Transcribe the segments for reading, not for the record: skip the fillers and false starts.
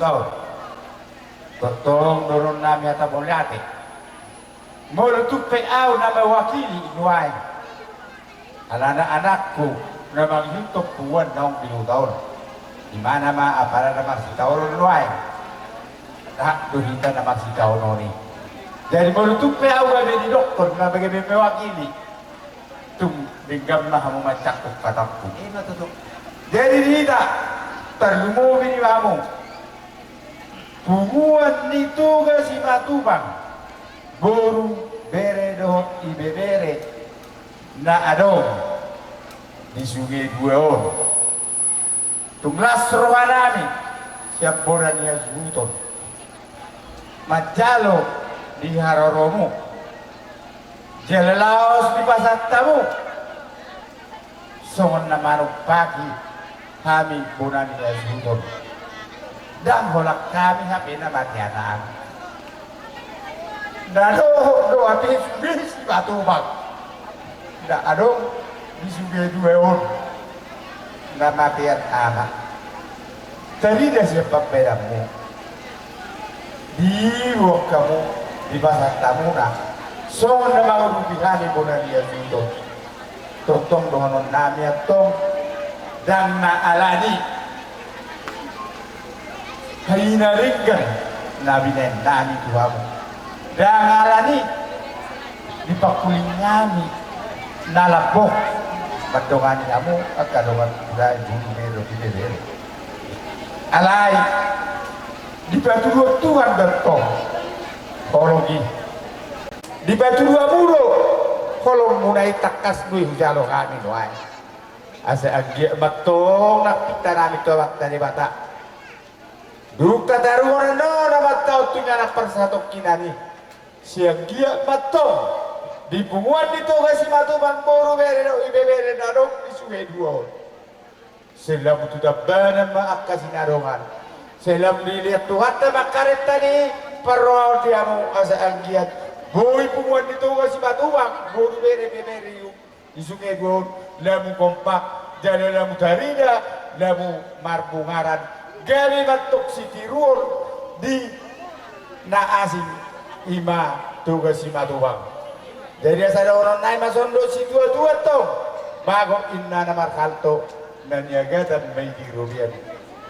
tahun. Tolong dorong nami atau boleh meletup PA nama wakili inuai. Anak-anakku nama hidup puan nong 10 tahun. Di mana ma apa nama si tahun inuai. Tak duhita nama si tahun noni. Jadi meletup PA udah di dokter nama bagi wakili. Tum dengan mah memacak kataku. Ini tuh. Jadi tidak terlumu bini kamu. Punguan itu ke si Matubang Boru bere doh ibe bere na adong di sungai Bueon tunglas rohanami siap boran ya suton Majalo di Haroromu Jelelaos di pasar tamu songon na manuk pagi kami boran ya suton dan holak kami hape na matianan dado do api bis batu bag da ado bisuge dueon na matian ama tadi dah siapa pedamu di kamu di pasar tamu na so na mau bihani bonan dia itu totong donon namanya tong dan na alani Haina ringgan nabi nami Tuhan dan alani dipakuling kami nalapok batongan kamu akadongan udah jumero bibir alai dipatuh Tuhan bertong kologi dipatuh mulu kalau mulai takas gue jalo kami doai asa agi batong nak kita nami tuh waktu bata Duka daruan no dapat tahu tunya anak persatok kinani siang dia matong di bunguan itu kasih matu bang boru bere no ibe bere nadong di sungai dua selam itu dabana maak kasih nadongan selam dilihat Tuhan temak karet tadi perwal diamu asa anggiat boy bunguan itu kasih matu bang boru bere bere di sungai dua lamu kompak jalan lamu darida lamu marbungaran Gari batuk si tirur di naasing ima tugas si matubang. Jadi ada orang naik masondo si tua-tua tuh bago inna na markalto nanyaga dan maigi rubian.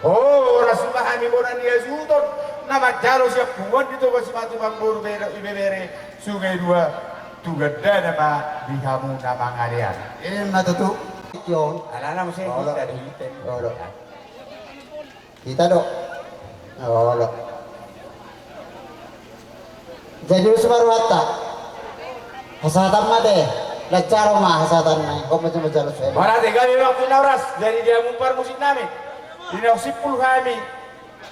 Oh rasulullah kami bonan dia suton nama jalo siap bungon di tugas si matubang boru bere ibere sungai dua tugada nama dihamu nama ngalian. Ini mata tuh yon. Anak-anak mesti kita dihitin. Kita dok, oh dok. Jadi sebaru hatta, hasatan made, lecaro mah hasatan mah, kau macam macam saya. Mana tiga waktu nauras, jadi dia mumpar musik nami, dina sipul kami,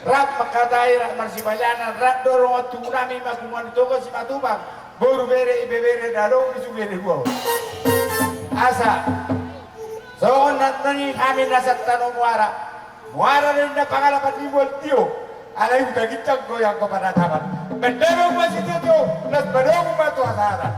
rap makatai rak marsibayana, rap dorong waktu nami makuman itu ke si matubang, boru bere ibe bere darong di sungai gua. Asa, so nanti kami nasat tanong muara. Muara rin na pangalapan ni Voltio alay udah gicang goyang kepada taman menderong masih itu nas bedong batu asara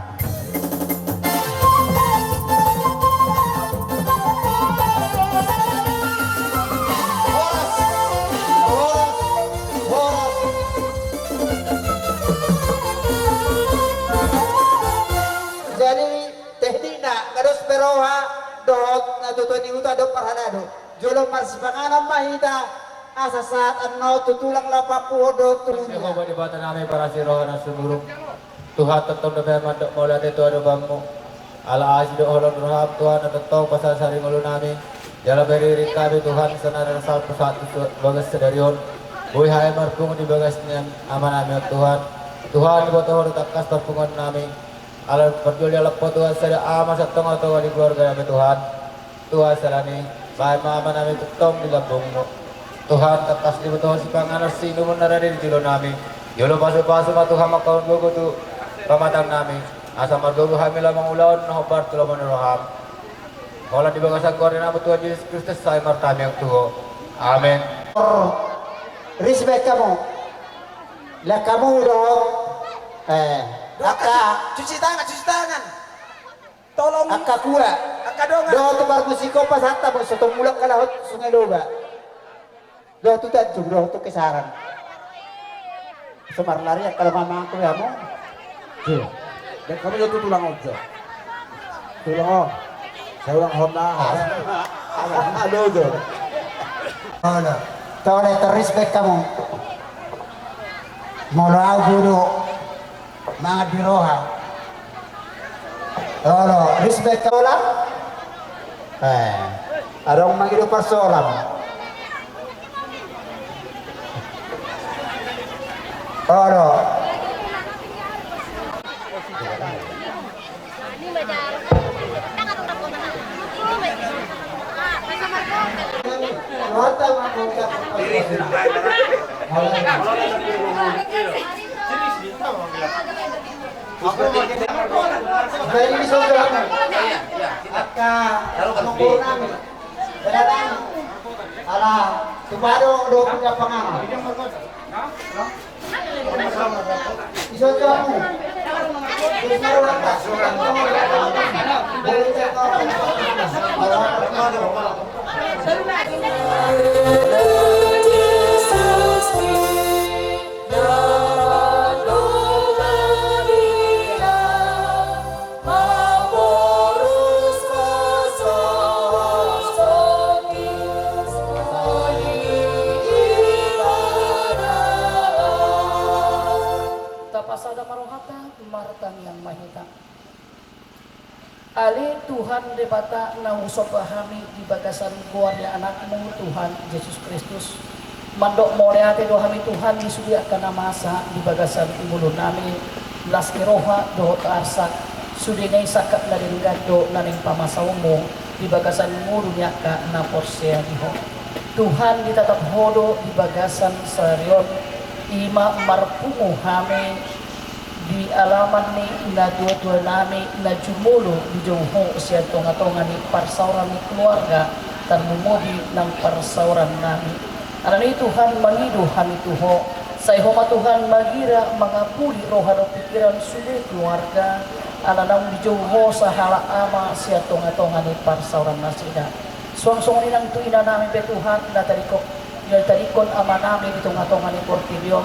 jadi teknik nak terus peroha dot natutuan itu ada parhanado jolo marsipanganan mahita asa saat anau tutulang lapa puhodo turunnya Siapa di batan namin para si rohana sumurong Tuhan tetap na mandok mula dito ano bangmo ala asi do holon roham Tuhan na tetap pasasari ngulo namin jala beririk kami Tuhan sa narasal pusat bagas sedarion buhay hay marpung di bagas niyan ama namin at Tuhan buat Tuhan takas tarpungan namin ala pagduli alap po Tuhan sa ama sa tonga Tuhan di keluarga namin Tuhan salani bahay mama namin tutong nilabong mo Tuhan takas di Tuhan si panganar sino mo nararin dilo namin yolo paso-paso matuha makawon gogo tu pamatang namin asa margogo kami lamang ulaon na hobar tulo mo naroham wala di bagasan ko rin namin Tuhan Jesus Kristus sa martami ang tuho Amen respect kamu lah kamu dong cuci tangan tolong Akka kuwa. Akka dong. Do to bar musiko pas hatta mo sa tumulak kalahot sungai loba. Do to tadjug do to kisaran. Semar lari kalau mama aku ya mau. Dan kami itu tulang ojo. Tulang oh. Saya ulang Honda. Aduh tuh. Hola. Tole respect kamu. Mula guru mga biroha. Hola, respect kamu. Arong magido persoalan. Hola. Tapasada marohata martang yang mahita. Ali Tuhan debata na usop hami di bagasan guarnya anakmu Tuhan Yesus Kristus. Mandok moreate do hami Tuhan di sudi akan masa di bagasan imulun nami laski roha do arsak sudi nei sakat na dinggado naning pamasawmo di bagasan murunya ka na porsea diho. Tuhan ditatap hodo di bagasan sarion ima marpungu hami di alaman ni na dua-dua nami na jumulo di jauho siya tonga-tonga ni parsauran ni keluarga termumubi ng parsauran nami. Alam ni Tuhan mangido kami tuho sa ihoma Tuhan magira mga puli rohan o pikiran sulit keluarga alam di jauho sa halaama siya tonga-tonga ni parsauran nasida. Suang-suang ni ng tuina namin pe Tuhan na tarikon ama namin di tonga-tonga ni Portilyon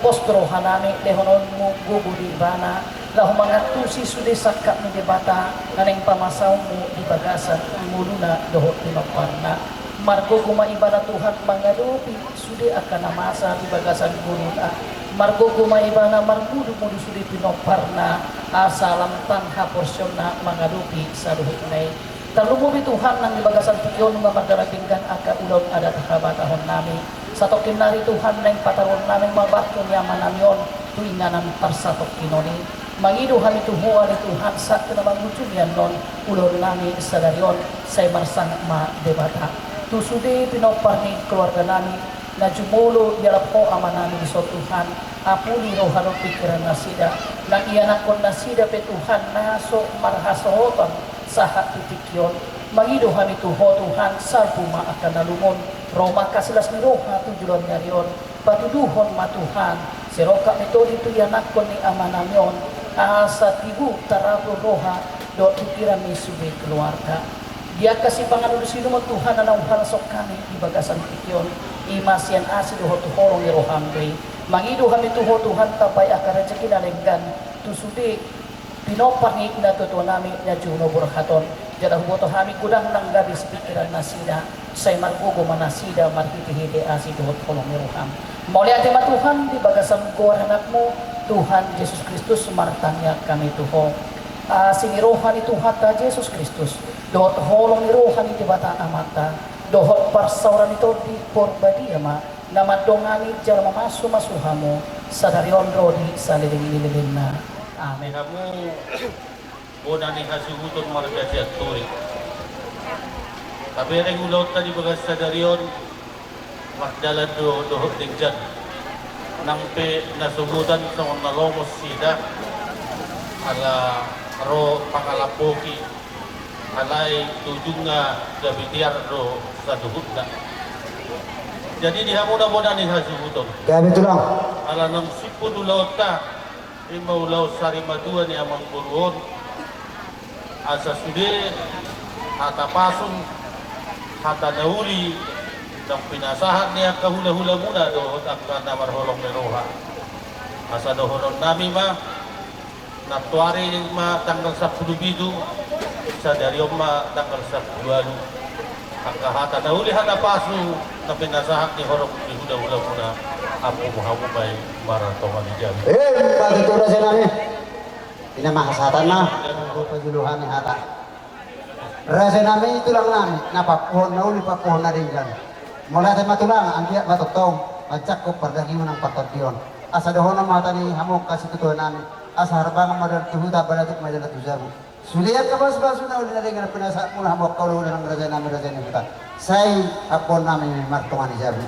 postro hanami dehonon mo gugu di bana lahu mga tusi sudi sakap ni debata naning pamasaw mo di bagasan muluna dohot tinoparna margo kumaiba na Tuhan mga dopi sudi akan namasa di bagasan guruna margo kumaiba na margudu mo sudi tinoparna asalam tangha porsyon na mga dopi sa dohot nay talumubi Tuhan nang di bagasan pikyon nga magdarabinggan aka ulon adat kabatahon nami sa tokin nari Tuhan na yung pataron namin mabakyon yaman namyon tuwingan ng parsatok kinoni mangido kami tuhuan ni Tuhan sa kinamang ujun yan non ulon namin sa daryon sa marsang ma-debata tusudi pinopar ni keluarga namin na jumulo yalap po ama namin sa Tuhan apuli rohanong pikiran na sida nang iyanakon na sida pe Tuhan na so marhasohotan sa hatitikyon mangido kami tuho Tuhan sa puma akan nalumon Roma kasilas ni Roha tujuan nyarion patuduhon matuhan si Roka nito dito yanakon ni ama namyon sa tibu tarabo Roha do pikiran ni subi keluarga dia kasih panganudo sino mo Tuhan na nauhalasok kami di bagasan pikyon imasyan asi doho tuhorong ni Rohambre mangido kami tuho Tuhan tabay akan rezeki na lenggan tusudi pinopar ni natutuwa namin na Juno Burhaton jada huboto kami kudang nang gabi sa pikiran na sida say margugo manasida marhiti-hiti asi dohot kolong ni Roham mauli ati matuhan di bagasan ko anak mo Tuhan Yesus Kristus martanya kami tuho singirohan ni Tuhan ta Yesus Kristus dohot holong ni Rohan iti bata amata dohot parsauran ito di porbadiama na madongani jala mamasu-masuhamo sa daryon rodi sa liling-lilin na amen. Kamu una ni hasuguton marga siya turi. Tapi ring ulaw tadi bagas sa daryon magdalan dohot digjan nang pe nasugutan sa mga lomos sida ala ro pangalapoki alay tujung nga gabitiar ro sa duhut na. Jadi dihamuna-muna ni hasuguton. Kaya ito lang. Ala nang sipo dulaw ta imaulaw sari madua ni amang buruon asa sude hata pasun hata nauli ng pinasahan niya kahula-hula muna doon ang marholong ni Roha asa dohoron nami ma natuari ma tanggal 10 bidu sa dariom ma tanggal 10 alu akahata na uli hada pasu na pinasahak ni horok ni huda-huda muna apo muhamu may maratongan ni Jami. Pagituran sa namin. Pinamahasatan na. Paguluhan ni hata. Rasa namin ito lang namin. Napapuhon na uli papuhon na rin dyan. Mula tayo matulang, ang diya matutong. Magtsak ko pardagi mo ng patagdiyon. Asa doon ang mata ni hamok kasi totoo namin. Asa harapangan madalatuhuta balatok may dalatuzabu. Sulihat ka ba sa baso na uli na rin na pinasa mo na hamok kaulo ng raja namin ni kita. Say hapon namin may martungan ni Jabi.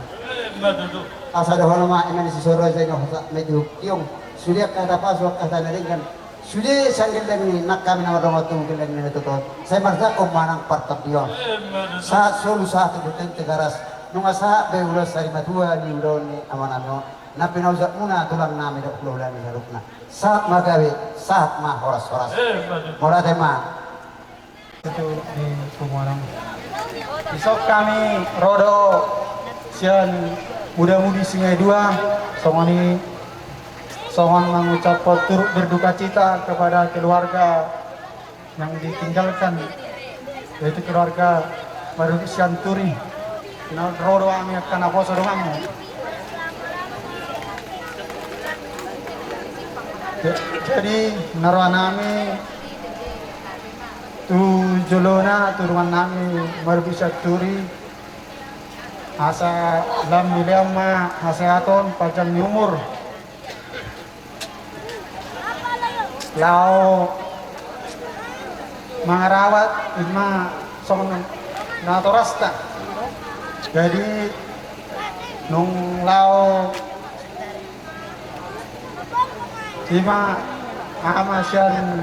Madudu. Asa doon ang mga iman si Soro sa inyo medyo yung sulihat ka tapas wag ka na rin kan. Suli sanggil lang ni nak kami na marunong tungkol lang ni totoo. Say marta ko manang partagdiyon. Sa solo sa ating buteng tegaras. Nung asa be ulas sa matua ni ulon ni amanano na pinausap muna tulang namin ng ulan ni harap na saat magawi saat ma horas-horas mula tayo ma Ito di Pumarang. Isok kami rodo sian muda-mudi Sungai Dua songoni songon mengucap turut berduka cita kepada keluarga yang ditinggalkan yaitu keluarga Baru Sian Turi. Nah, rodo kami akan apa soronganmu. Jadi naruhan nami tu jolona turuan nami Baru Turi asa lam miliam ma haseaton panjang umur lao mangarawat ima song natorasta. Jadi nung lao sima amasyan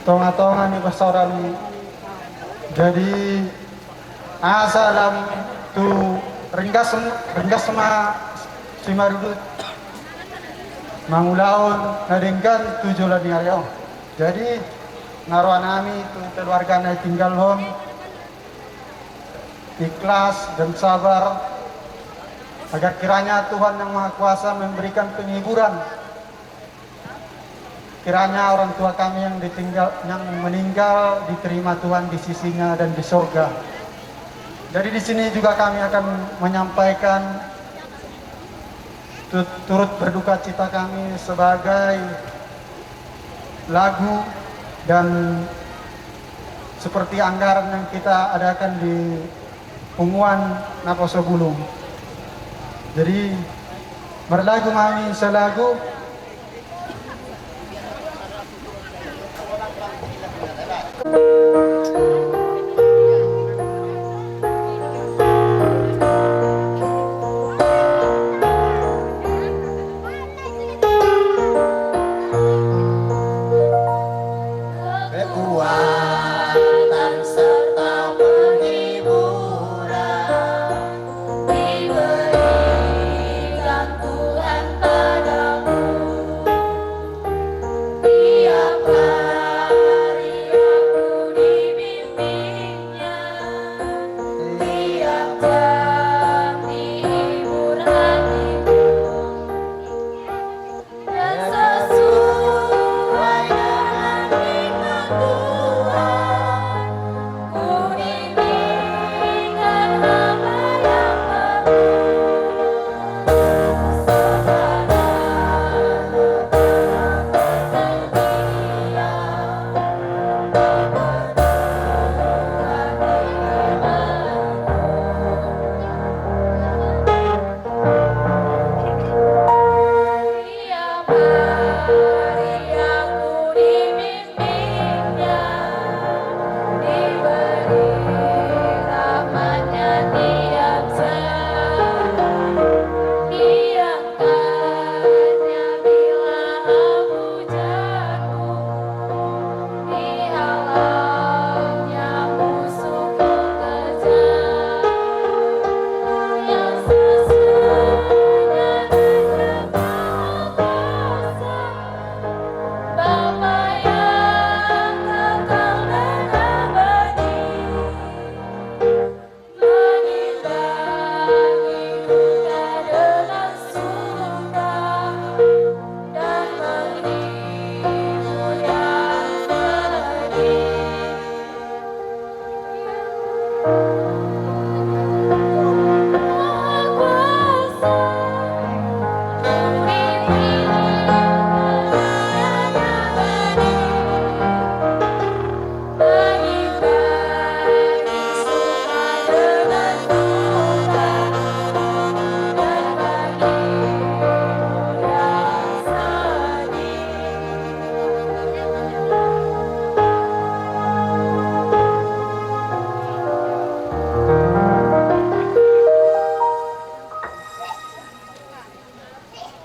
tonga-tonga ni pastoran jadi asalam tu ringgas sama simarudut mangulaon nadengkan tujulan ni Aryo. Jadi naruhan nami tu keluarga na tinggal hon ikhlas dan sabar agar kiranya Tuhan yang Maha Kuasa memberikan penghiburan. Kiranya orang tua kami yang meninggal diterima Tuhan di sisinya dan di surga. Jadi di sini juga kami akan menyampaikan turut berduka cita kami sebagai lagu dan seperti anggaran yang kita adakan di Punguan Naposo Bulung. Jadi berlagu kami selagu Tiap hari aku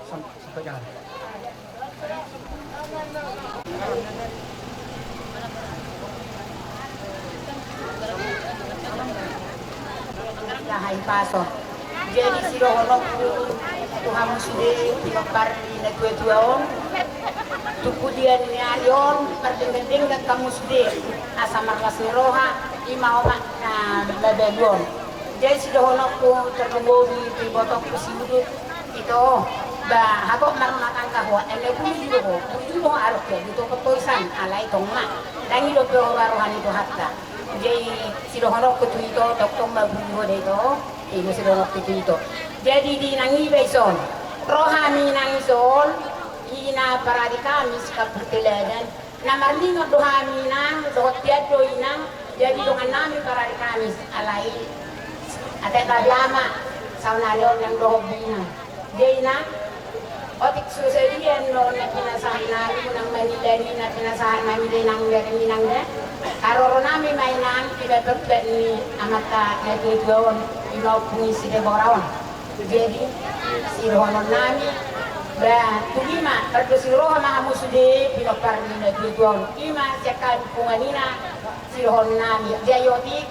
sampai jalan. Lahay paso. Jadi si Rohonok Tuhan musde pinopar na tuwa-tuwaon. Tupudian ni Alion, perding-ding na kamusde. Asa marlas ni Roha, imahoma na labelyon. Jadi si Rohonok ko tergumbobi pibotok ko si Udut. Ito, ba hako marunakan kahwa ene bujulo arok ya dito ko toisan alay tong ma. Dangi do ko rohan itu hatta. Jadi si Rohonok ko tuito doktong mabujo dito. Ibu si Rohonok itu. Jadi di nangi beson. Rohani nangison ina paradika miska puteladan namarlino dohani nang dohot tiado inang jadi dengan nami paradika mis alai ada tabiama saunarion yang dohot bina dia ina otik susedian no na pinasahan nami nang manilani na pinasahan nami din nang dari minang de karoro nami mainang tidak berpet ni amata na tujuan ina pungisi de borawan jadi si Rohonok nami ba tugima si Roha mga musude pinopar ni na tujuan ima siyakan punganina si Rohonok nami diayoti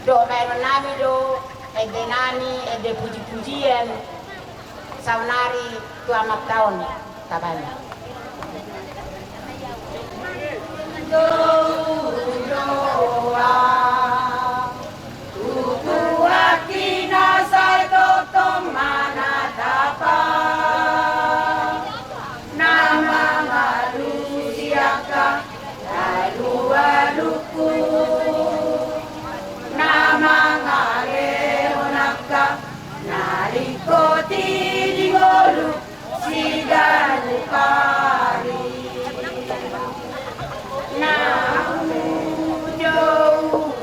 do mayroon nami do ede nami ede puji-pujian saunari tuamak tahun tabanya Jauh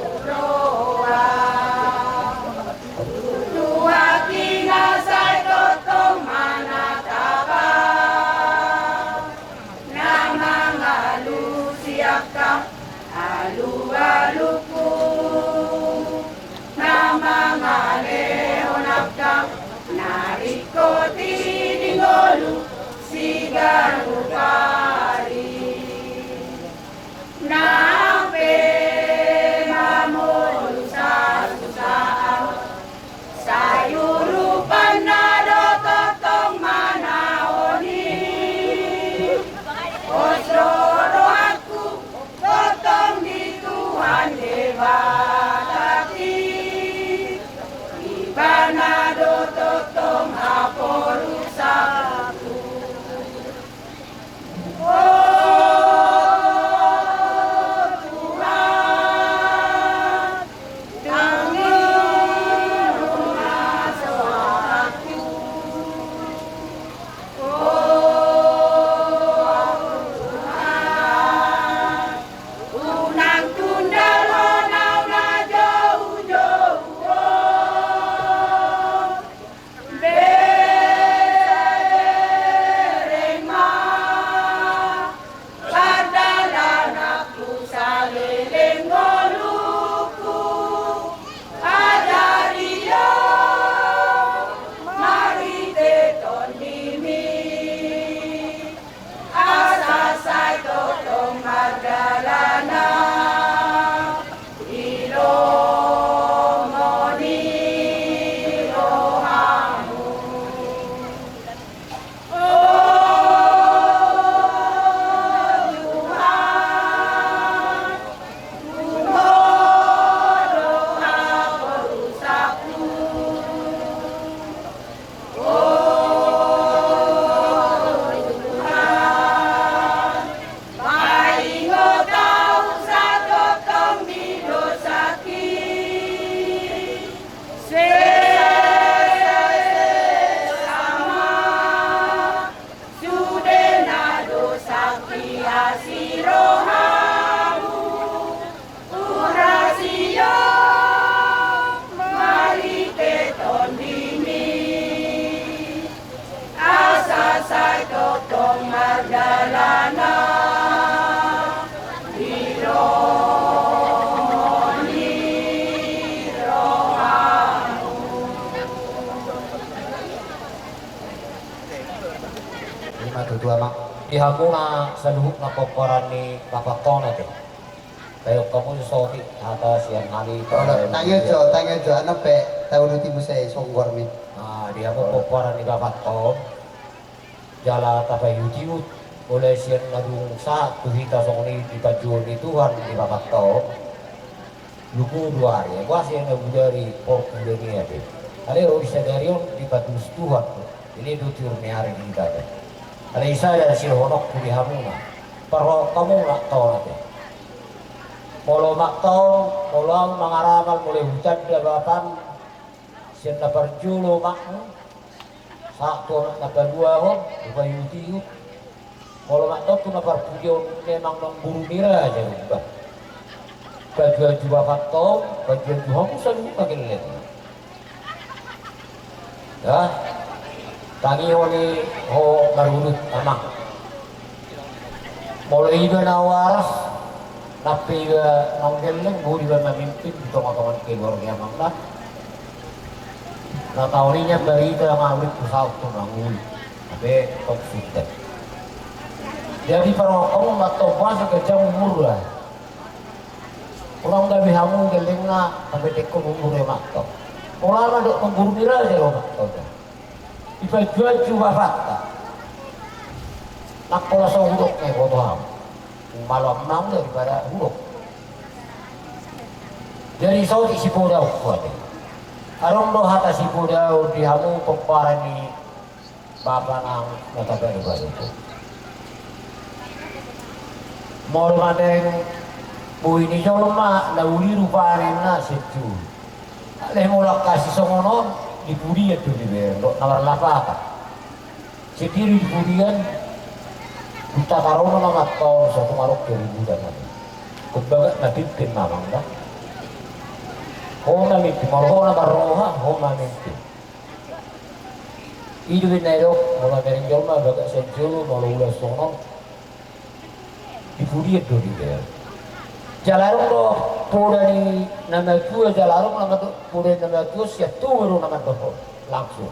lima tutua mak. Ihaguna sa luhuk na pokoran ni Papatona te. Kayo kamu soti atas yang hari Tanya jo ano pe tahu luti mo sa songgor mi. Nah, dia po pokoran ni Papaton. Jala tapay YouTube oleh siyan nadung sa tuhita songoni di pajuan ni Tuhan di Papaton. Luku 2 hari. Gua siyan nagudari pork ni ate. Ale o isa darion di patus Tuhan. Ini dutur ni hari kita te. Ale isa ya silhonok kuli hamuna. Pero kamu nak tahu nanti. Molo makto, molo ang mangaramal mulai hujan dia bapan. Siyan na parjulo makmu. Sakto na kadua ho, iba yuti. Molo makto tu na parpudyo memang nang buru nira aja juga. Kajuan juga fakto, kajuan juga aku selalu makin lihat. Ya, tangi oli ho marunut amang. Molo iba na waras. Tapi nonggeleng budi memimpin teman-teman keluarga mangga. Nah tahunnya berita ngawit pesawat tuh nangul, tapi konflik. Jadi para kamu atau masa kerja umur lah. Orang dah bihamu geleng na, tapi tekun umurnya makto. Orang ada memburu nira aja loh makto. Iba jual juga fakta. Nak pola sahuruk nih foto ham. Malam nang daripada huruf. Jadi saudi si poda kuat. Arong do hata si poda di hamu pemparani bapa nang kata baru itu. Mol madeng bu ini jolma na uli rupane na setu. Ale mulak kasih songono di budi itu di bendo nawar lapaka. Sekiri di budian kita taruh nama atau satu marok 2000 dan nanti. Kumbaga napimpin namang dah. Ho napimpin, ho na baroha, ho napimpin. Idu binero, mula merenjol mah baga senjol, mula ulas sonong. Ibudi itu di dia. Jalarung do, poda ni nama tua jalarung nama tu, poda nama tua siap tu baru nama tu langsung.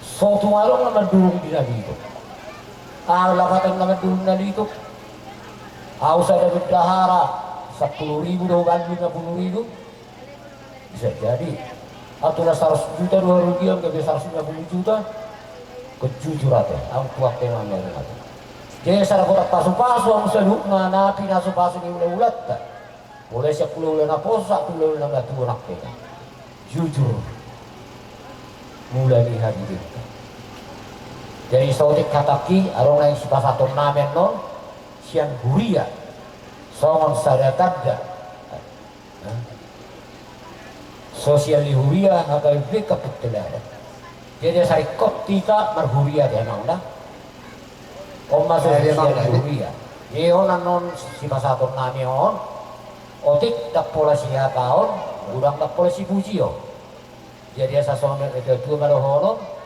Suatu marok nama durung di nabi itu. Lakatan naman dulu na dito. Haus ada berdahara 10.000 daw ganti 50.000. Bisa jadi. Atau na 100 juta 2 rupiah gabi 150 juta. Kejujuran ang tuwak tema meron natin. Jadi sa kotak paso-paso ang saluk na napi naso-paso ni ulat ta. Boleh siya pulau na po sa pulau na naturak kita. Jujur. Mulai lihat dito. Jadi sautik kataki arong lain si pasator namen non sian huria songon sadakadda sosial huria hagai beka putelada. Jadi sari kop tika marhuria dia nang dah. Oma sosial huria. Eon non si pasator namen on otik tak pola si hataon urang tak pola si bujio. Jadi asa songon itu tu marohono.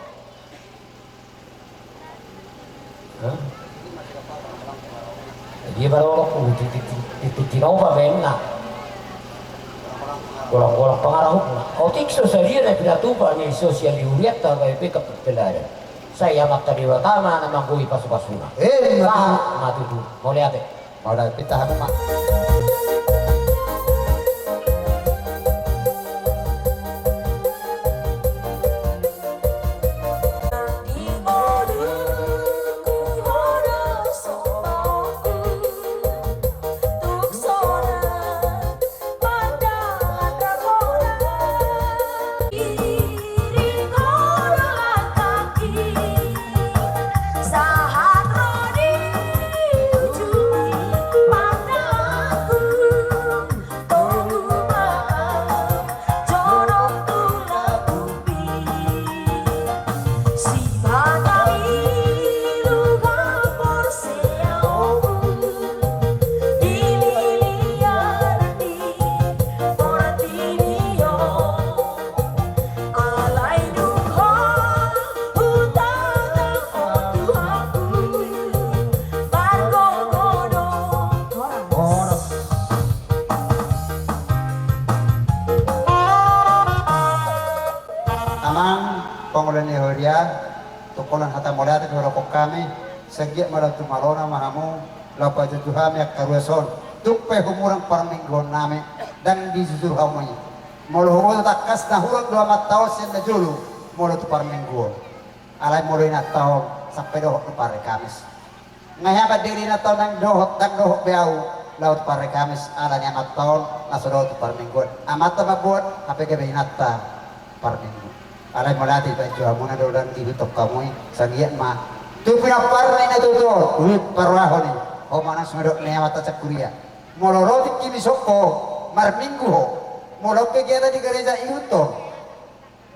Dia baru itu tinau apa benar? Golong-golong pengaruh. Otik sosial na pinatupa ni sosial lihat tak kayak beka pelada. Saya amat tadi watama na manggui pasu-pasuna. Mati tu. Mau lihat? Mau dah kita apa mak? Sahat rodi ujung pandang aku. tukulan hata molate dorokok kami segiat malam tu malona mahamu lapa jutuhami akaruason tukpe humurang parminggon nami dan dijujur hamui molo humo takas na hurang 2 tahun sen na julu molo tu parminggon alay molo ina tahun sampai dohok tu pare kamis ngayabat diri na tahun nang dohok beau laut pare kamis alay amat tahun nasodo tu parminggon amat mabuat hape gabe inata parminggon alay molati pa juamu na dolan dihutok kamu sagiat ma tu pinapar na tutur ulit parwaho ni o mana sumedok ni amata cakuria molo roti kimi soko marminggu ho molo kegiatan di gereja iuto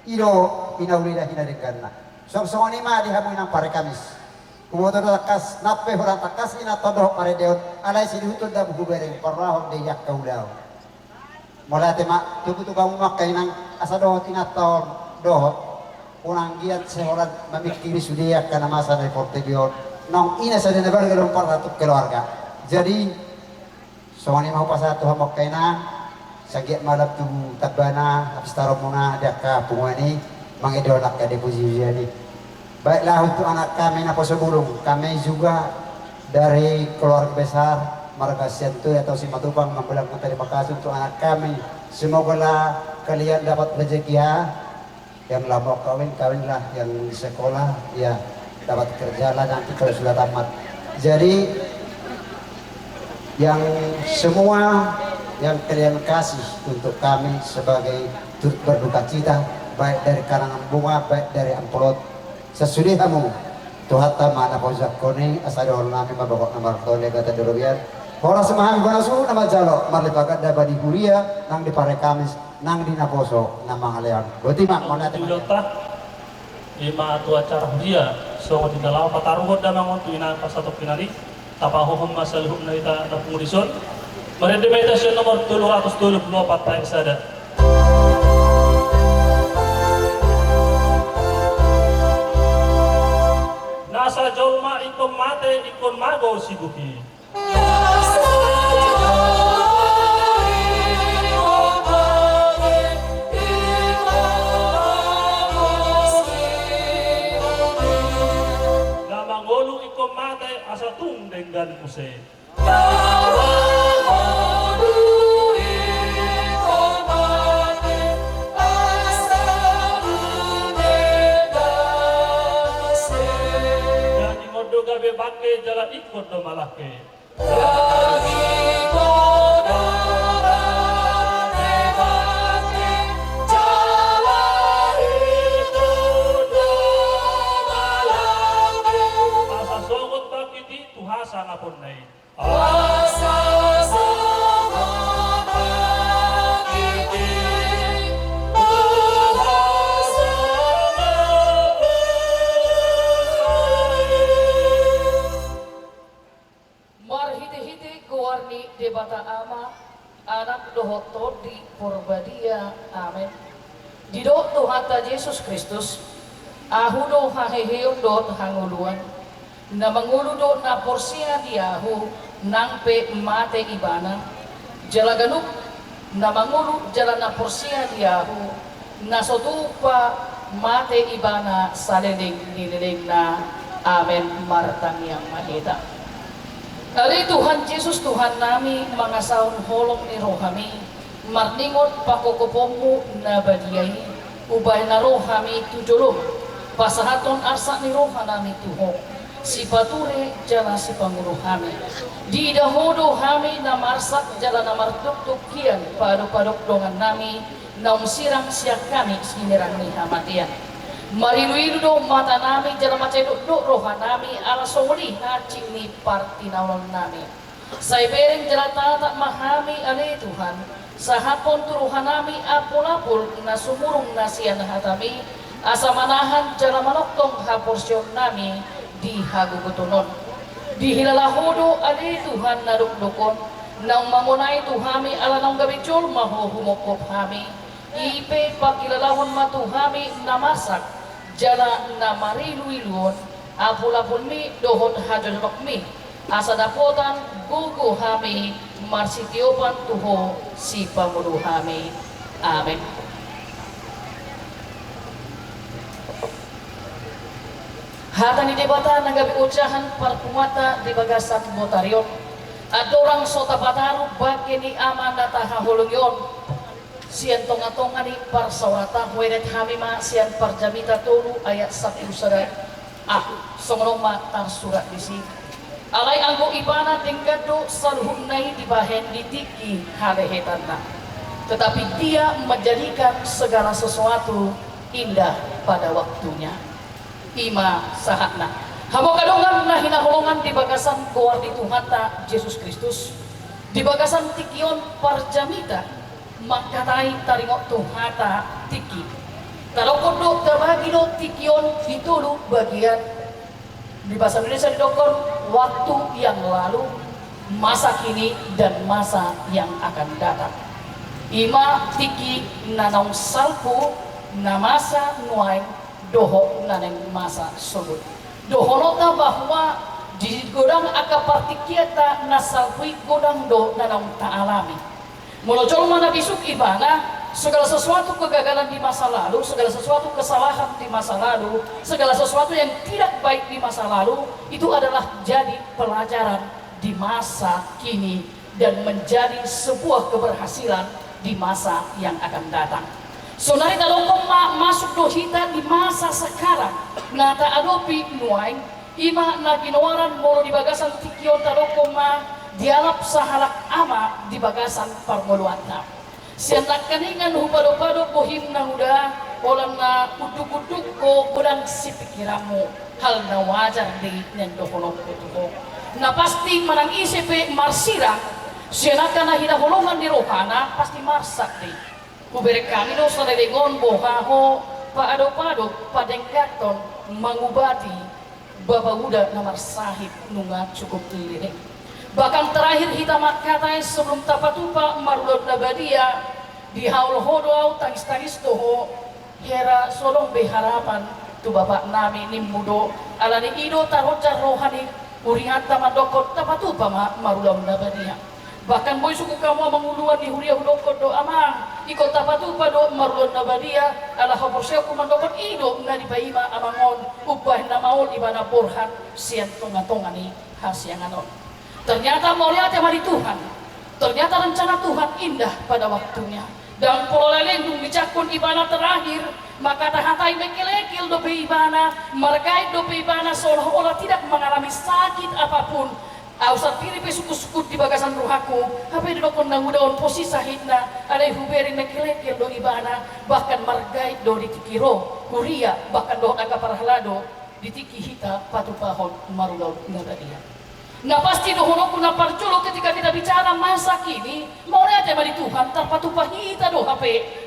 iro pinaulida hinadekanna sok ni ma dihamu nang pare kamis kumoto takas nape hurang takas ina todo pare deon alay sidihuto da bubereng parwaho de yak kaulao molati ma tuku kamu makai nang asado tinaton dohot unang giat sehoran memikiri sudia karena masa dari Portegion nong ina sa dinabar galong paratuk keluarga jadi soalnya mau pasal tuh hamok kaina sagiat malap tu tabana habis taruh muna daka pungwani mangidolak ka deposi jadi baiklah untuk anak kami na Posobulung kami juga dari keluarga besar Marga Siantu atau Simatupang membelang terima kasih untuk anak kami semoga kalian dapat rezeki yang lama kawinlah yang sekolah ya dapat kerja lah nanti kalau sudah tamat jadi yang semua yang kalian kasih untuk kami sebagai turut berduka cita baik dari karangan bunga baik dari amplop sesudah kamu Tuhan tamana pojak koni asadol nami mabawak nomor tole kata dorobian orang semaham gonasu nama jalo marlipakat dabadi huria nang di pare kamis nang di naposo nama ngalean berarti mak mana Pilota ima atu acara huria so di dalam pataruhod da mangon tu ina pasato pinari tapahuhum masaluhum na ita na pungurison meredemetasyon nomor 724 tayo sada nasa jolma ikon mate ikon mago sibuki asa tung dengan musik dan ingodo gabe bake jala ikut do malake sangat pun naik. Marhite-hite kuarni debata ama anak dohoto di Purbadia amin. Di doh Tuhan Yesus Kristus ahudo haheheon dot hanguluan na manguludo na porsiya diyahu nang pe mate ibana jalaganuk na mangulu jala na porsiya diyahu na sotupa mate ibana sa liling na amen martang yang mahita ali Tuhan Yesus Tuhan nami mga saun holong ni rohami marningot pakukupomu na badiyay ubay na rohami tujulong pasahaton arsa ni rohanami tuhok si pature jala si pangulo kami di dahodo kami na marsak jala na martuk-tuk kian padok-padok dongan nami na umsirang siya kami sinirang ni hamatian mariluilu do mata nami jala macedok do roha nami ala soli hacing ni partinawang nami say bereng jala tata mahami ali Tuhan sa hapon turuhan nami apul-apul na sumurong na siya na hatami asa manahan jala manoktong haporsyon nami di hagugutunon dihilalahodo ali Tuhan narukdukon nang mamunay tuhami ala nang gabitsol mahuhumokop hami ipe pakilalahon matuhami namasak jala na mariluilon apul-apul mi dohot hajonok mi asa dapotan gugu hami marsitiopan tuho si pamulu hami amin. Hata ni debata nagabi ucahan perkumata di bagasan botarion. Adorang sota bataru bagi ni amanda tahahulungion. Sian tonga-tonga ni parsawata weret hamima sian parjamita tolu ayat 1 surat. Songroma tar surat di sini. Alai anggo ibana tinggado salhunai dibahen ditiki halehetana. Tetapi dia menjadikan segala sesuatu indah pada waktunya. Ima sahatna hamo kadongan na hinaholongan di bagasan goar di Tuhata Yesus Kristus di bagasan tikion parjamita makatai taringok Tuhata tiki talokon terbagi do tikion ditulu bagian di bahasa Indonesia didokon waktu yang lalu, masa kini dan masa yang akan datang. Ima tiki nanong salpu namasa nuain doho naneng masa sebut. Doholota bahwa di godang akapartikiata nasalpui godang do nanong ta'alami. Mulojol mana bisuk ibana segala sesuatu kegagalan di masa lalu, segala sesuatu kesalahan di masa lalu, segala sesuatu yang tidak baik di masa lalu itu adalah jadi pelajaran di masa kini dan menjadi sebuah keberhasilan di masa yang akan datang. Sonari talokong masuk dohita di masa sekarang. Nata adopi nuain ima na ginawaran molo di bagasan tikion talokong dialap sahalak ama di bagasan parmoluanta. Sianak kaningan hubado-bado bohim na huda olang na uduk-uduk ko kurang si pikiramu hal na wajar di nendoholong kutuho. Na pasti manang isipe marsirang sianaka na hinaholongan di rohana pasti marsak di. Kubere kami do sa lelengon bohaho paado-pado padengkaton mangubati babauda na marsahit nunga cukup lirik. Bahkan terakhir kita makatai sebelum tapatupa marulod na badia di haul hodo tangis-tangis toho hera solong beharapan tu bapak nami nimudo alani ido tarojar rohani urihat tamadokot tapatupa marulod na badia. Bahkan boy suku kamu menguluan di huria hudokot do amang ikot tapatupa do marulod na badia ala haporseo kumandokot ido na di paima amangon ubah na maul ibana burhan sian tonga-tonga ni hasyanganon. Ternyata melihat hari Tuhan, ternyata rencana Tuhan indah pada waktunya. Dan pololeleng bicakun ibana terakhir, maka tahatai mekilekil dope ibana, merkait dope ibana seolah-olah tidak mengalami sakit apapun. Ausat piri pesuku-suku di bagasan ruhaku, apa di dokon nangudaon posisi sahidna, ada huberi mekilekil do ibana, bahkan margait do ditikiro, kuria, bahkan do akaparhalado, ditiki hita patupahon marulau ngadadia. Nah pasti dohono kuna parcolo ketika kita bicara masa kini mau lihat di Tuhan terpatupah kita do HP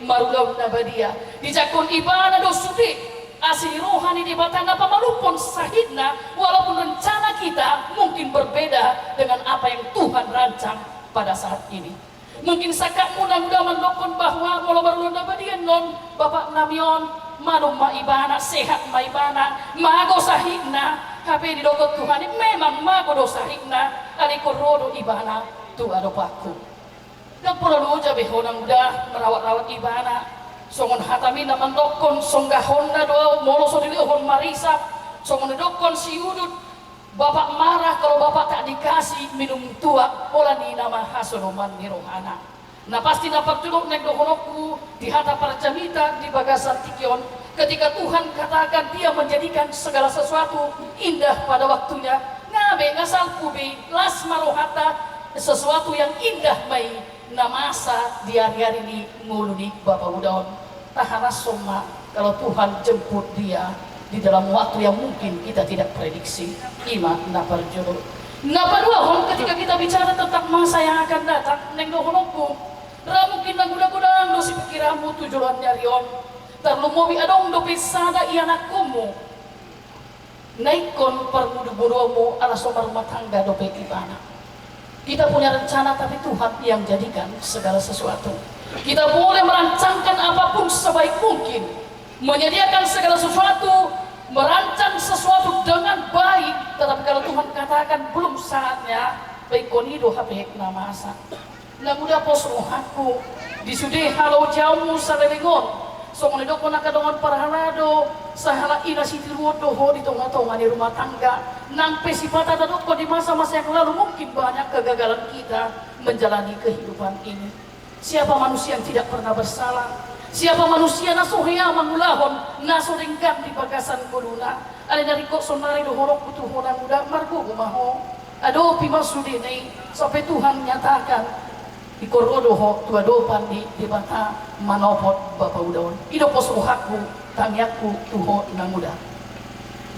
marulau nabadia dijakon ibana do suti asli rohani di batang apa malupun sahidna walaupun rencana kita mungkin berbeda dengan apa yang Tuhan rancang pada saat ini. Mungkin sakak mudah-mudah mendokon bahwa kalau marulau nabadia non bapak namion malum maibana sehat maibana mago sahidna HP di dokot Tuhan ini memang mago dosa hikna aliko rodo ibana tu adopaku. Dan perlu jabe honang udah merawat-rawat ibana. Songon hatami na mandokon songgahonna doa molo so dilihon marisa. Songon dokon si udut bapak marah kalau bapak tak dikasih minum tua olah ni nama hasonoman ni rohana. Nah pasti napak tulok nek dohonoku di hata parjamita di bagasan tikion. Ketika Tuhan katakan dia menjadikan segala sesuatu indah pada waktunya, ngabe ngasal kubi las marohata sesuatu yang indah mai namasa di hari-hari ini nguluni bapak udaon tahana soma kalau Tuhan jemput dia di dalam waktu yang mungkin kita tidak prediksi ima napar jodoh. Napa dua ketika kita bicara tentang masa yang akan datang neng dohonoku mungkin naguda-gudang dosi pikiramu tujuan nyarion terlumobi adong dopi sada iana kumu naikon permudu-mudumu ala somar rumah tangga dopi ibana. Kita punya rencana tapi Tuhan yang jadikan segala sesuatu. Kita boleh merancangkan apapun sebaik mungkin, menyediakan segala sesuatu, merancang sesuatu dengan baik, tetapi kalau Tuhan katakan belum saatnya baik konido HP namasa. Naguda pos rohaku disudi halau jauhmu salelingon Song nido ko nakadongan parhalado sahala ina si tiruodoho di tonga-tonga di rumah tangga. Nang pesipata tado ko di masa-masa yang lalu mungkin banyak kegagalan kita menjalani kehidupan ini. Siapa manusia yang tidak pernah bersalah? Siapa manusia na sohea mangulahon na soringkan di bagasan kuluna? Ada dari kok sonari dohorok butuhonan muda margo gumaho. Ado pimasudi nei sampai Tuhan nyatakan ikorodoho tua dopan di bata manopot bapa udaon ido posrohaku tamiaku tuho nang muda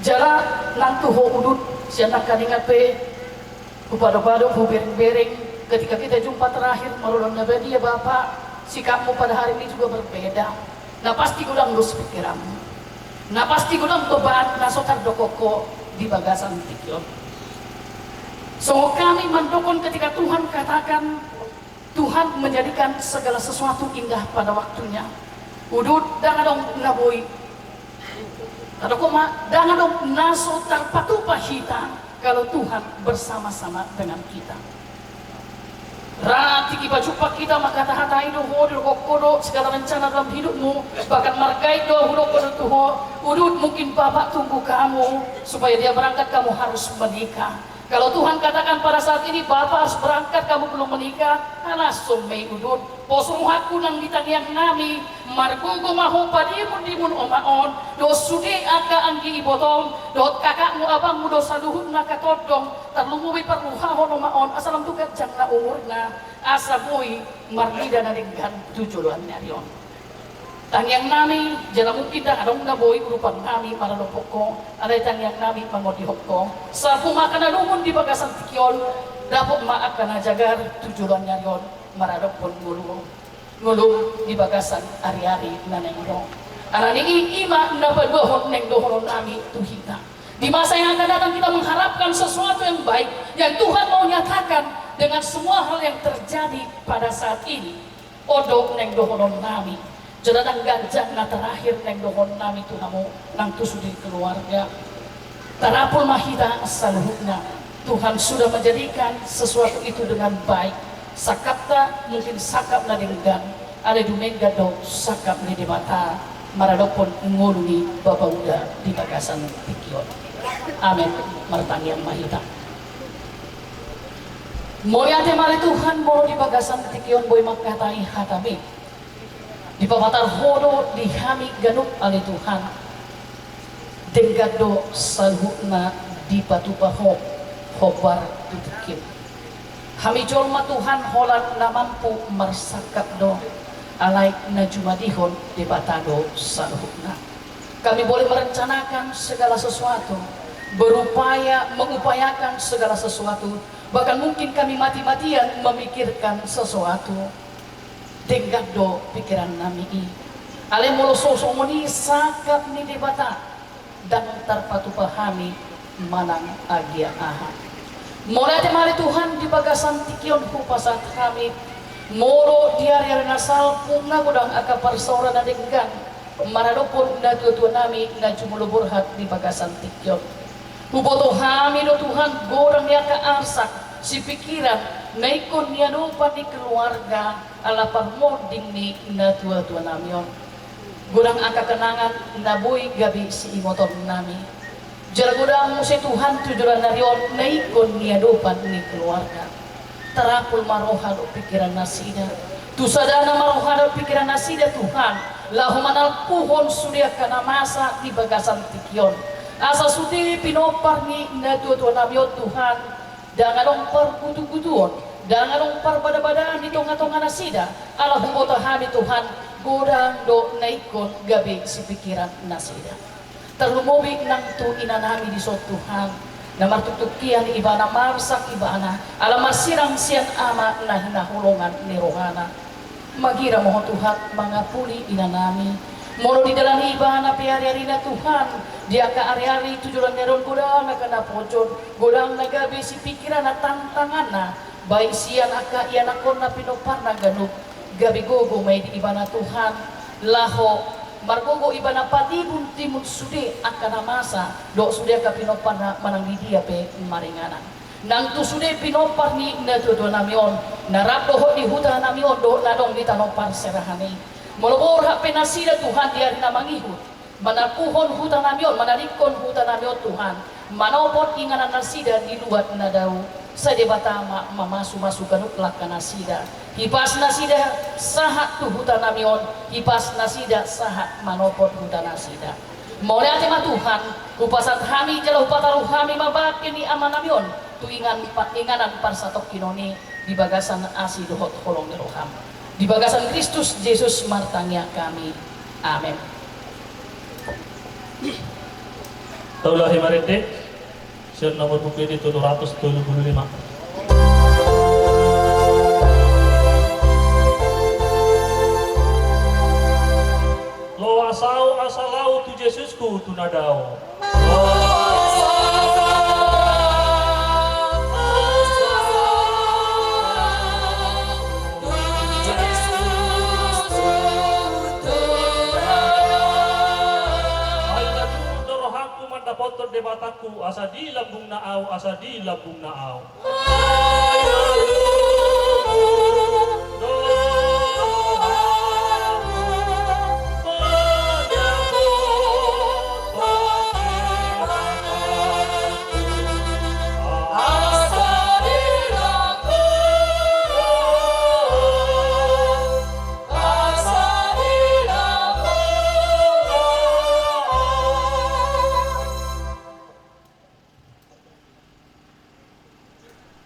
jara nang tuho udut sianak kadingat pe kupado-pado bereng-bereng ketika kita jumpa terakhir marulon nabi ya bapak sikapmu pada hari ini juga berbeda. Nah pasti gudang lus pikiranmu, nah pasti gudang beban nasotar dokoko di bagasan tikion. So kami mendukung ketika Tuhan katakan Tuhan menjadikan segala sesuatu indah pada waktunya. Udut dangadong naboy. Kadokoma dangadong naso tarpatu pahita kalau Tuhan bersama-sama dengan kita. Rati kipa cupak kita maka tahatai do hodo kokodo segala rencana dalam hidupmu bahkan markai do hodo kodo tuho udut mungkin bapak tunggu kamu supaya dia berangkat kamu harus menikah. Kalau Tuhan katakan pada saat ini Bapak harus berangkat, kamu belum menikah, alas summei udut, posruhaku nang ditangiang nami, margugo mahu padimun omaon, dos sude aka anggi ibotong, dot kakakmu abangmu dos saluhut naka todong, terlumubi perluhahon omaon, asalam tukat jangna umurna, asabui margida naringgan tujuan nyarion. Tangiang nami, jala mungkin dah adong naboy urupan nami para lopoko, ada tangiang nami pangodihoko. Sapu makan alumun di bagasan tikion, dapok maak kana jagar tujuan nyarion, maradok pun ngulung di bagasan ari-ari nanengdo. Arani ima nabadohon neng dohon nami tuhita. Di masa yang akan datang kita mengharapkan sesuatu yang baik yang Tuhan mau nyatakan dengan semua hal yang terjadi pada saat ini. Odok neng dohon nami. Jadadang ganjak na terakhir neng dohon nami tuhamu nang tusu di keluarga. Tarapul mahita saluhutna. Tuhan sudah menjadikan sesuatu itu dengan baik. Sakapta mungkin sakap na denggan. Ada dumengga do sakap ni di mata. Maradopon ngoluni bapak uda di bagasan tikion. Amin. Martang yang mahita. Moyate mali Tuhan mau di bagasan tikion boy makatai hatami. Di papatar hodo dihami ganuk ali Tuhan denggado salhuna di patupaho hobar tutukim hami jolma Tuhan holan na mampu marsakap do alay na jumadihon di batado salhuna. Kami boleh merencanakan segala sesuatu, mengupayakan segala sesuatu, bahkan mungkin kami mati-matian memikirkan sesuatu. Denggak do pikiran nami i ale molo sosomoni sakap ni debata dan tarpatu pahami manang agia aha molate mali Tuhan di bagasan tikion kupasat kami moro diari nasal punga gudang aka parsora na denggan maradopon na tutu nami na jumulo burhat di bagasan tikion huboto hami do Tuhan gorang ya ka arsak si pikiran naikon niya lupa di keluarga ala pagmoding ni na tua-tua namion gurang angka kenangan naboy gabi si imotor nami jala gurang si Tuhan tujuan narion naikon niya lupa ni keluarga terapul marohal pikiran nasida tusadana marohal pikiran nasida Tuhan lahumanal puhon sudia kana masa di bagasan tikion asa sudi pinopar ni na tua-tua namion Tuhan jangan dong perkutu-kutuon, jangan dong perbada-badaan di tonga-tonga nasida. Allah humbota hami Tuhan, godang do naikon gabi si pikiran nasida. Terlumubi nang tu inanami di sot Tuhan, namar tutukian ibana marsak ibana, alamar sirang sian ama nah nahulungan ni rohana. Magira mohon Tuhan mangapuli inanami. Molo di dalam ibana piari-ari na Tuhan dia ka ari-ari tujuan neron godang na kana pojod godang na gabi si pikiran na tantangan na baik sian aka iyan akon na pinopar na ganuk gabi gogo may di ibana Tuhan laho margogo ibana patibun timun sude aka na masa do sude ka pinopar na manang didia pe maringanan nang tu sude pinopar ni na tujuan namion narap doho di hutan namion do ladong di tanopar serahani Molobor hak penasida Tuhan dia na mangihut. Manakuhon hutan namion, manarikon hutan namion Tuhan. Manopot inganan nasida di luat na daw. Sa debata mamasu-masukan uklak ka nasida. Hipas nasida sahat tu hutan namion. Hipas nasida sahat manopot hutan nasida. Mole ate Tuhan, upasat hami jala upataruh hami mabakin ni aman namion. Inganan parsatok kinoni di bagasan asi dohot kolong ni roham. Di bagasan Kristus Yesus martanya kami. Amin. Taulah himarete, siya nomor buku di 775. Lo asalau tu Yesusku tu nadao. Potong debataku asa di lambung naaw, asa di lambung naaw.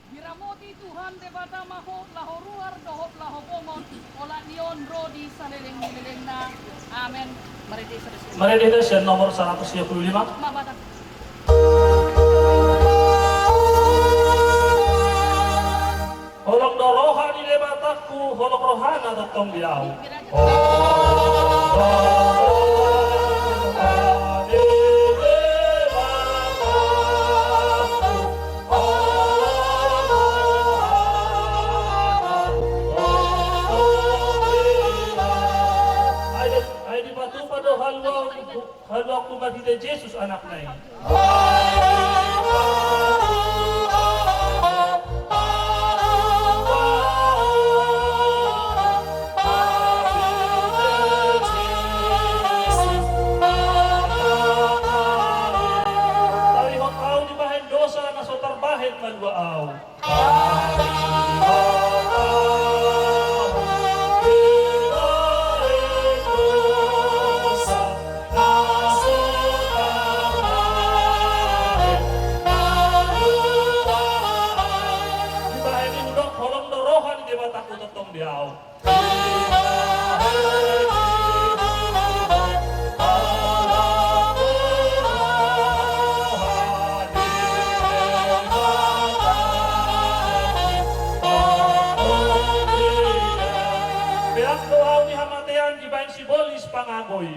Biramoti Tuhan debata maho laho ruar dohot laho pomon ola nion rodi saleleng na. Amen. Mari Mari siya nomor 125. Mabata. Holok doroha di debataku, holok rohana datang diaw. Halwa ku bagita Yesus anak na ini. Tarihot au di bahen dosa na so tarbahet malwa au. Simbolis pangagoy.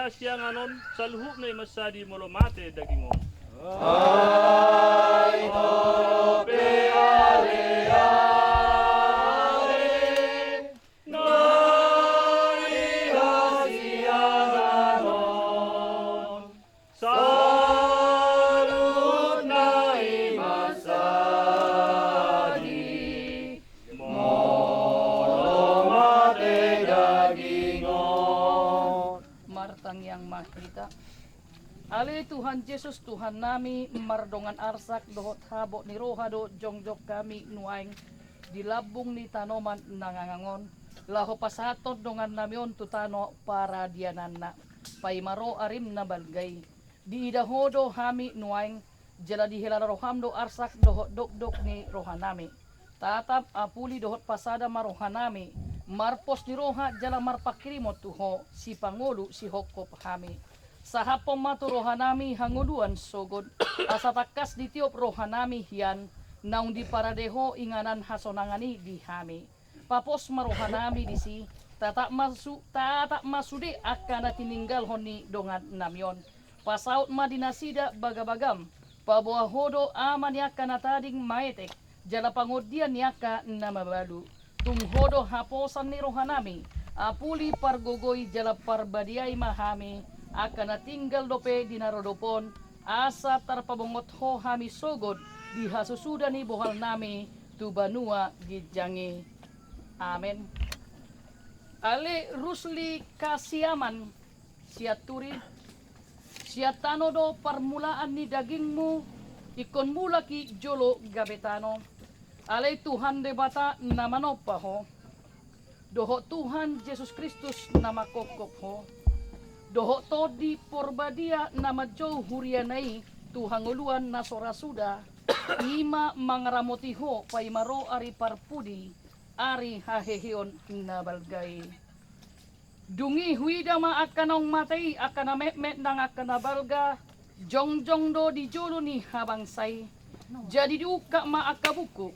hasianganon salhuk na masadi molomate dagingon. Ay torope ale ale nari hasianganon salut na imasadi molomate dagingon. Martang yang makita. Ali Tuhan Yesus Tuhan nami mardongan arsak dohot habo ni rohado jongjok kami nuaing dilabung ni tanoman nangangangon laho pasatot dongan namion tutano para dianana paimaro arim na balgay di idahodo hami nuaing jala dihilala rohamdo arsak dohot dok ni rohanami tatap apuli dohot pasada marohanami marpos ni roha jala marpakirimot tuho si pangulu si hokop hami sahapong matu rohanami hanguluan sogod asatakas di tiop rohanami hiyan naung di paradeho inganan hasonangani di hami papos marohanami di si tatak masude akan tininggal honi dongan namyon pasaut madinasida bagabagam pabuah hodo aman yaka natading maetek jala pangodian yaka namabalu tunghodo haposan ni rohanami apuli pargogoy jala parbadiay mahami akan natinggal dope di narodopon asa tarpabongot ho hami sogod di hasusuda ni bohal nami tu banua gijangi. Amen. Ale rusli kasiaman siaturi siatano do permulaan ni dagingmu ikon mula ki jolo gabetano ale Tuhan debata namano paho doho Tuhan Yesus Kristus nama kokop ho doho to di porbadia nama jo hurianai tuhanguluan na sorasuda ima mangaramotiho paimaro ari parpudi ari hahehion na balgay dungi huidama akanong matay akana met nang akana balga jongjong do di jolo ni habangsay jadi diuka ma akabuku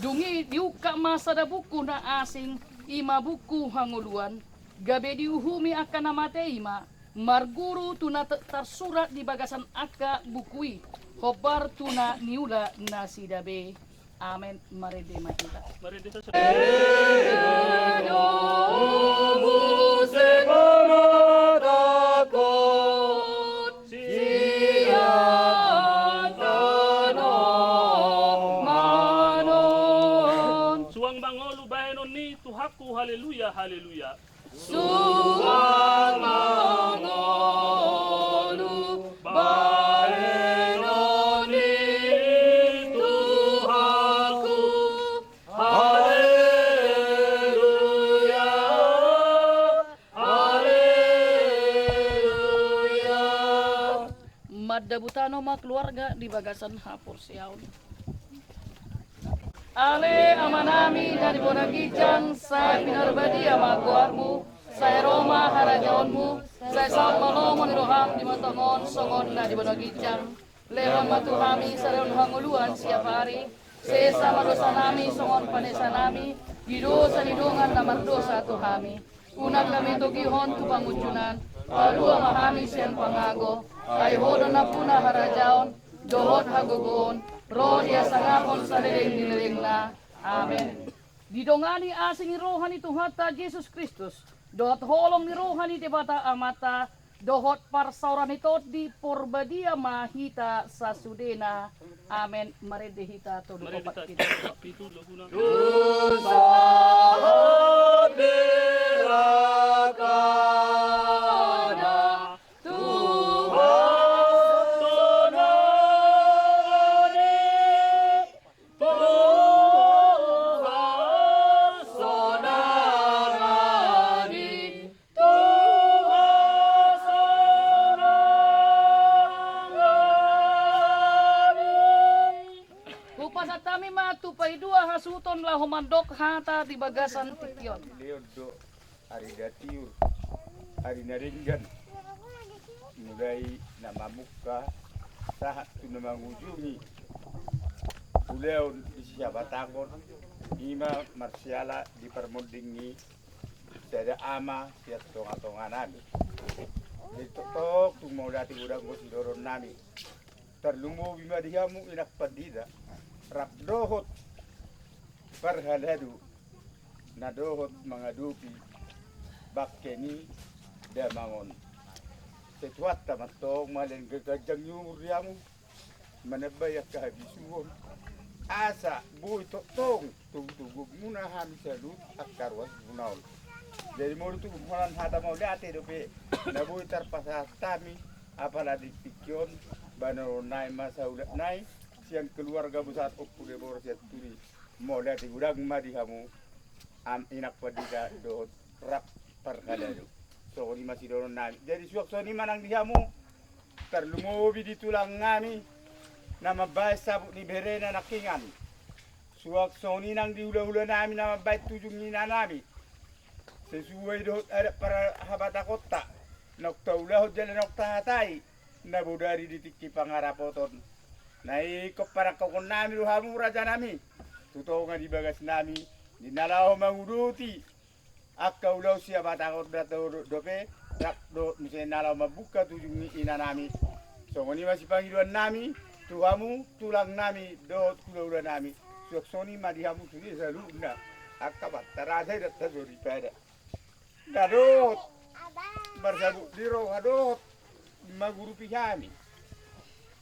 dungi diuka ma sadabuku na asing ima buku hanguluan gabe diuhumi akana matay ma marguru tuna tersurat di bagasan aka bukui hobar tuna niula nasidabe. Amen. Mari de makita. Mari de sa Suang bangolu bahenon ni tuhaku haleluya haleluya. Suang mangolu bahenon ni Tuhanku haleluya haleluya. Madabutano ma keluarga di bagasan hapur siaun. Ale amanami dari bonagijang saya pinarbadi ama guarmu saya Roma harajaonmu saya saat malomon roham di matangon songon na di bonagijang lewat matuhami sareon hanguluan siap hari sesama dosa nami songon panesa nami gidosa hidungan namar dosa tuhami unang kami tugihon tu pangucunan palua mahami sian pangago ay hodon na puna harajaon dohot hagugon roh dia sangapon sa liling na. Amen. Didongani asing rohani Tuhan ta Yesus Kristus. Dohot holong ni rohani debata amata. Dohot parsauran ito di porbadia mahita sa sudena. Amen. Mari dehita to lupat kita. Dosa berakana Tuhan hasuton lah humandok hata di bagasan tikyon. Leodo hari datiur hari naringgan mulai nama muka sahat tu nama ngujungi uleon isi batangon ima marsiala di permundingi sada ama siat tonga-tonga nami Ditotok tu mau dati udang gosi doron nami. Terlumu bima dihamu inak padida. Rap dohot parhaladu. Nadohot mengadupi bakkeni damangon. Setuat tamatong malen gagajang yuriamu. Manabayak kahabisuon. Asa buy totong tugtugug muna hami salut akarwas bunaul. Jadi mau itu bukan hata mau dati dope nabuy tarpasas kami apalagi pikion bano nai masa udah nai siang keluarga besar opule bor siat turi mau dati udang madi kamu am inak padika do rap perkadadu so ni masih doron nai jadi suak so ni manang dihamu terlumobi di tulang ngami nama baik sabuk ni berena nakingan suak so ni nang diulah-ulah nami nama baik tujung ni nami sesuai dohot ada para habata kota nokta ulah jalan nokta hatai nabu dari ditiki pangarapoton naik ke para kokon nami luhamu raja nami tutongan di bagas nami di nalau menguruti akka ulah siapa takut datang dope rak do misalnya nalau membuka tujung ina nami songoni masih panggilan nami tuhamu tulang nami dohot ulah nami suaksoni madihamu sudi selalu na akka batara ada tazori pada Dadot bersabuk diro hadot maguru pihami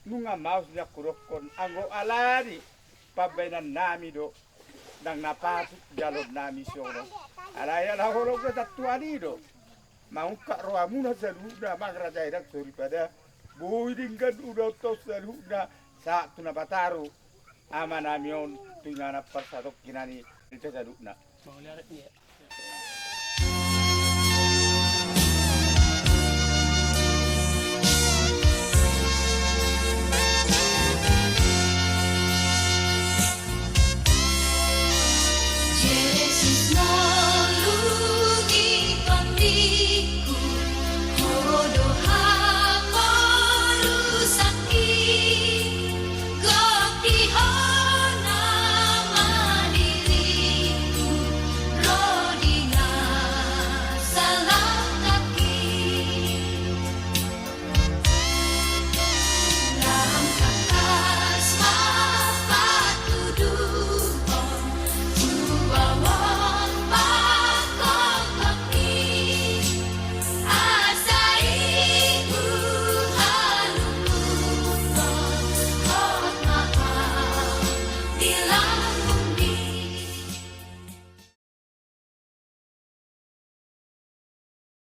nunga maus dia kurokon anggo alari pabainan nami do dang napatu jalod nami sono alaya la holo ke tatuani do mau ka roamuna saluda magraja idak sori pada buidingkan udah tos saluda sa tunapataru amanamion tungana persatok kinani itu saludna Mau lihat dia.